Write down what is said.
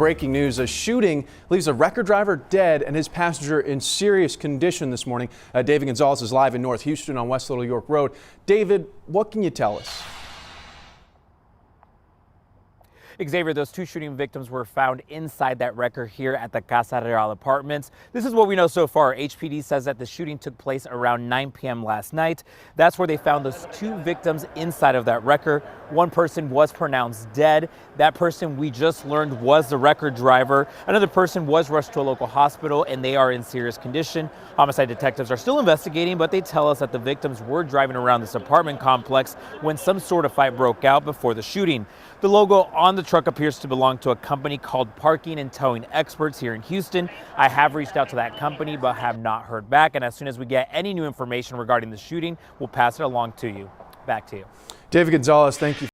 Breaking news, a shooting leaves a wrecker driver dead and his passenger in serious condition this morning. David Gonzalez is live in North Houston on West Little York Road. David, what can you tell us? Xavier, those two shooting victims were found inside that wrecker here at the Casa Real Apartments. This is what we know so far. HPD says that the shooting took place around 9 p.m. last night. That's where they found those two victims inside of that wrecker. One person was pronounced dead. That person we just learned was the wrecker driver. Another person was rushed to a local hospital and they are in serious condition. Homicide detectives are still investigating, but they tell us that the victims were driving around this apartment complex when some sort of fight broke out before the shooting. The logo on the truck appears to belong to a company called Parking and Towing Experts here in Houston. I have reached out to that company but have not heard back, and as soon as we get any new information regarding the shooting, we'll pass it along to you. Back to you. David Gonzalez, thank you.